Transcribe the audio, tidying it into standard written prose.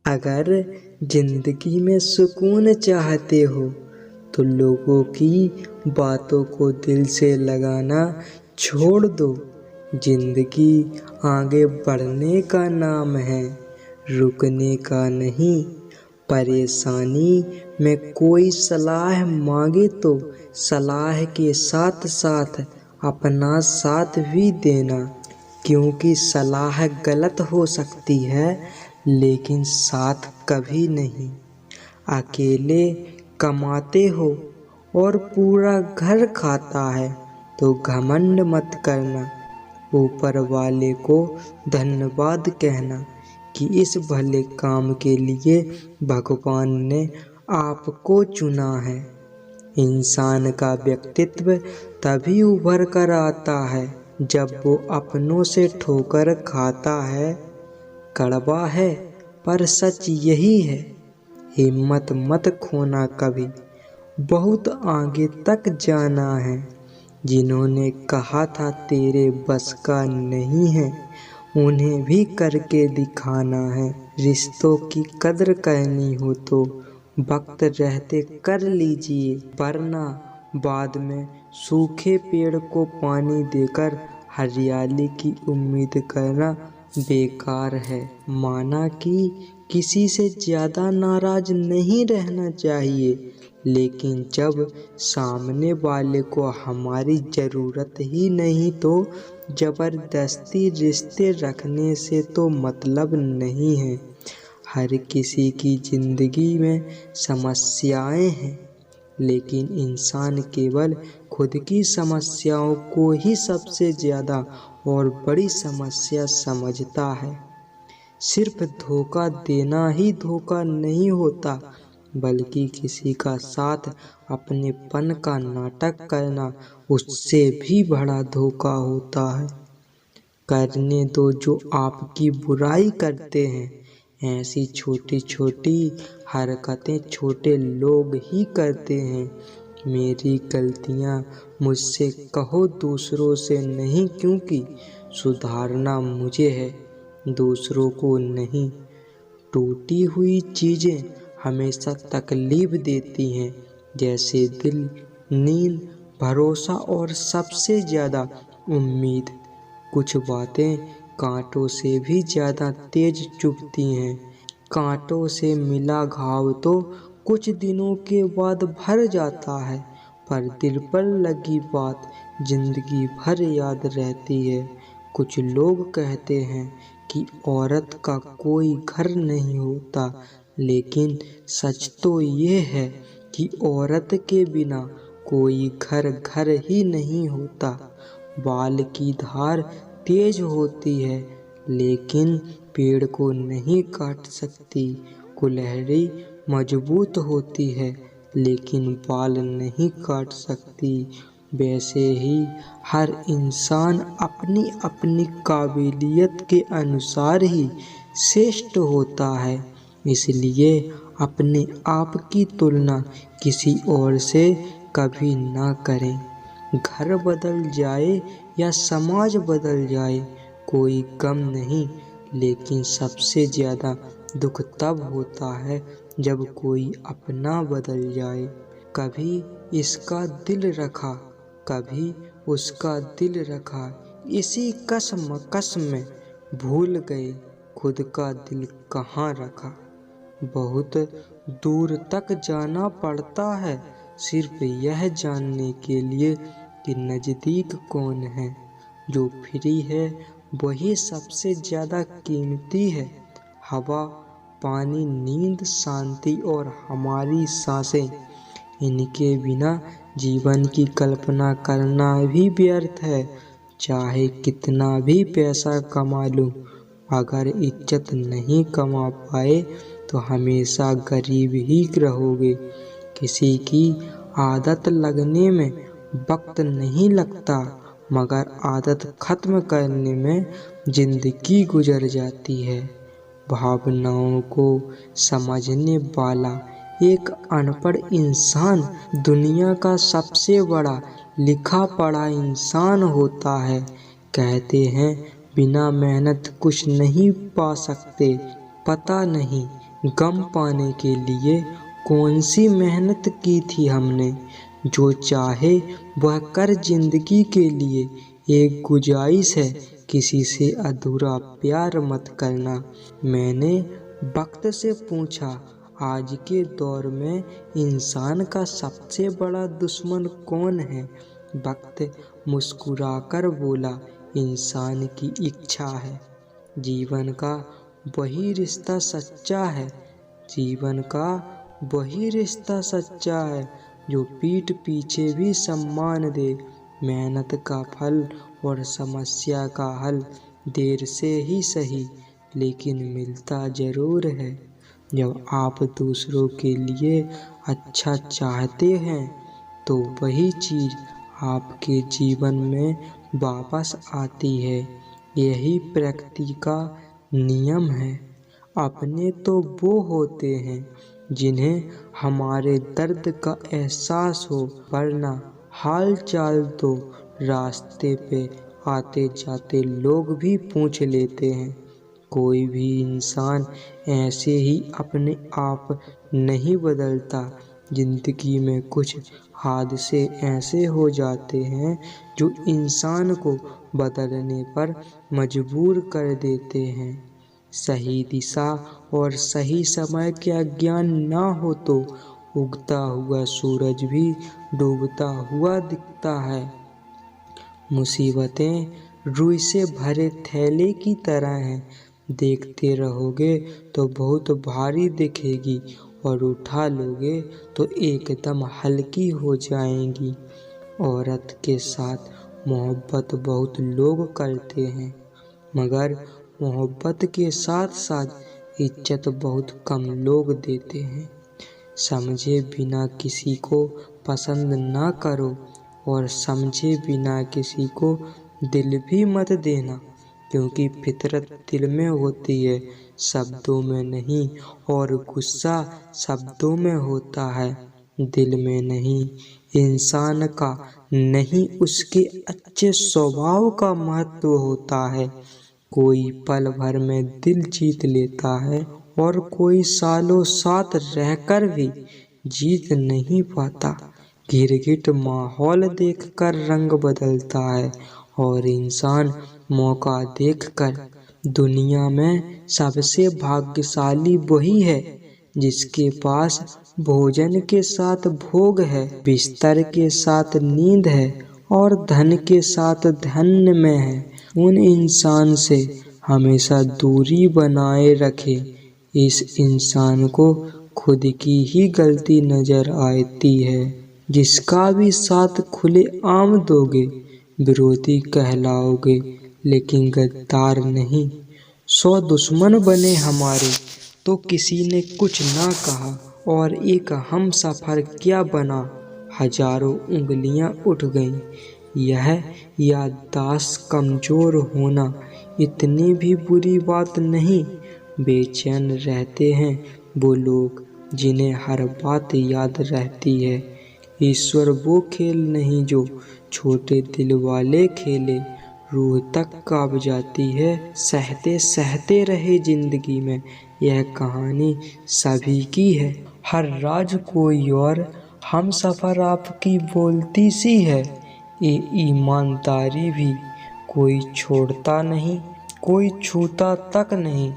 अगर जिंदगी में सुकून चाहते हो तो लोगों की बातों को दिल से लगाना छोड़ दो। जिंदगी आगे बढ़ने का नाम है, रुकने का नहीं। परेशानी में कोई सलाह मांगे तो सलाह के साथ साथ अपना साथ भी देना, क्योंकि सलाह गलत हो सकती है लेकिन साथ कभी नहीं। अकेले कमाते हो और पूरा घर खाता है तो घमंड मत करना, ऊपर वाले को धन्यवाद कहना कि इस भले काम के लिए भगवान ने आपको चुना है। इंसान का व्यक्तित्व तभी उभर कर आता है जब वो अपनों से ठोकर खाता है। कड़वा है पर सच यही है, हिम्मत मत खोना कभी, बहुत आगे तक जाना है। जिन्होंने कहा था तेरे बस का नहीं है, उन्हें भी करके दिखाना है। रिश्तों की कदर करनी हो तो वक्त रहते कर लीजिए, वरना बाद में सूखे पेड़ को पानी देकर हरियाली की उम्मीद करना बेकार है। माना कि किसी से ज़्यादा नाराज नहीं रहना चाहिए, लेकिन जब सामने वाले को हमारी ज़रूरत ही नहीं तो ज़बरदस्ती रिश्ते रखने से तो मतलब नहीं है। हर किसी की ज़िंदगी में समस्याएं हैं, लेकिन इंसान केवल खुद की समस्याओं को ही सबसे ज़्यादा और बड़ी समस्या समझता है। सिर्फ धोखा देना ही धोखा नहीं होता, बल्कि किसी का साथ अपनेपन का नाटक करना उससे भी बड़ा धोखा होता है। करने दो जो आपकी बुराई करते हैं, ऐसी छोटी छोटी हरकतें छोटे लोग ही करते हैं। मेरी गलतियाँ मुझसे कहो, दूसरों से नहीं, क्योंकि सुधारना मुझे है, दूसरों को नहीं। टूटी हुई चीज़ें हमेशा तकलीफ देती हैं, जैसे दिल, नींद, भरोसा और सबसे ज़्यादा उम्मीद। कुछ बातें कांटों से भी ज़्यादा तेज चुभती हैं। कांटों से मिला घाव तो कुछ दिनों के बाद भर जाता है, पर दिल पर लगी बात जिंदगी भर याद रहती है। कुछ लोग कहते हैं कि औरत का कोई घर नहीं होता, लेकिन सच तो ये है कि औरत के बिना कोई घर घर ही नहीं होता। बाल की धार तेज होती है, लेकिन पेड़ को नहीं काट सकती। कुल्हाड़ी मजबूत होती है, लेकिन बाल नहीं काट सकती। वैसे ही हर इंसान अपनी अपनी काबिलियत के अनुसार ही श्रेष्ठ होता है, इसलिए अपने आप की तुलना किसी और से कभी ना करें। घर बदल जाए या समाज बदल जाए कोई गम नहीं, लेकिन सबसे ज़्यादा दुख तब होता है जब कोई अपना बदल जाए। कभी इसका दिल रखा, कभी उसका दिल रखा, इसी कशमकश में भूल गए खुद का दिल कहाँ रखा। बहुत दूर तक जाना पड़ता है सिर्फ यह जानने के लिए कि नज़दीक कौन है। जो फ्री है वही सबसे ज़्यादा कीमती है। हवा, पानी, नींद, शांति और हमारी सांसें, इनके बिना जीवन की कल्पना करना भी व्यर्थ है। चाहे कितना भी पैसा कमा लूं, अगर इज्जत नहीं कमा पाए तो हमेशा गरीब ही रहोगे। किसी की आदत लगने में वक्त नहीं लगता, मगर आदत खत्म करने में जिंदगी गुजर जाती है। भावनाओं को समझने वाला एक अनपढ़ इंसान दुनिया का सबसे बड़ा लिखा पढ़ा इंसान होता है। कहते हैं बिना मेहनत कुछ नहीं पा सकते, पता नहीं गम पाने के लिए कौन सी मेहनत की थी हमने। जो चाहे वह कर जिंदगी के लिए, एक गुजारिश है किसी से अधूरा प्यार मत करना। मैंने वक्त से पूछा, आज के दौर में इंसान का सबसे बड़ा दुश्मन कौन है। वक्त मुस्कुराकर बोला, इंसान की इच्छा है। जीवन का वही रिश्ता सच्चा है, जीवन का वही रिश्ता सच्चा है, जो पीठ पीछे भी सम्मान दे। मेहनत का फल और समस्या का हल देर से ही सही, लेकिन मिलता जरूर है। जब आप दूसरों के लिए अच्छा चाहते हैं तो वही चीज़ आपके जीवन में वापस आती है। यही प्रकृति का नियम है। अपने तो वो होते हैं जिन्हें हमारे दर्द का एहसास हो, वरना हाल चाल तो रास्ते पे आते जाते लोग भी पूछ लेते हैं। कोई भी इंसान ऐसे ही अपने आप नहीं बदलता। जिंदगी में कुछ हादसे ऐसे हो जाते हैं जो इंसान को बदलने पर मजबूर कर देते हैं। सही दिशा और सही समय का ज्ञान ना हो तो उगता हुआ सूरज भी डूबता हुआ दिखता है। मुसीबतें रुई से भरे थैले की तरह हैं, देखते रहोगे तो बहुत भारी दिखेगी और उठा लोगे तो एकदम हल्की हो जाएंगी। औरत के साथ मोहब्बत बहुत लोग करते हैं, मगर मोहब्बत के साथ साथ इज्जत बहुत कम लोग देते हैं। समझे बिना किसी को पसंद ना करो और समझे बिना किसी को दिल भी मत देना, क्योंकि फितरत दिल में होती है, शब्दों में नहीं, और गुस्सा शब्दों में होता है, दिल में नहीं। इंसान का नहीं, उसके अच्छे स्वभाव का महत्व होता है। कोई पल भर में दिल जीत लेता है और कोई सालों साथ रहकर भी जीत नहीं पाता। गिरगिट माहौल देखकर रंग बदलता है और इंसान मौका देखकर। दुनिया में सबसे भाग्यशाली वही है जिसके पास भोजन के साथ भोग है, बिस्तर के साथ नींद है और धन के साथ धन्य में है। उन इंसान से हमेशा दूरी बनाए रखे। इस इंसान को खुद की ही गलती नजर आती है। जिसका भी साथ खुले आम दोगे, विरोधी कहलाओगे लेकिन गद्दार नहीं। 100 दुश्मन बने हमारे तो किसी ने कुछ ना कहा, और एक हम सफर क्या बना, हजारों उंगलियां उठ गईं। यह याददाश्त कमजोर होना इतनी भी बुरी बात नहीं। बेचैन रहते हैं वो लोग जिन्हें हर बात याद रहती है। ईश्वर वो खेल नहीं जो छोटे दिल वाले खेले, रूह तक कांप जाती है सहते सहते रहे जिंदगी में। यह कहानी सभी की है, हर राज कोई और, हम सफर आपकी बोलती सी है। ये ईमानदारी भी कोई छोड़ता नहीं, कोई छूता तक नहीं।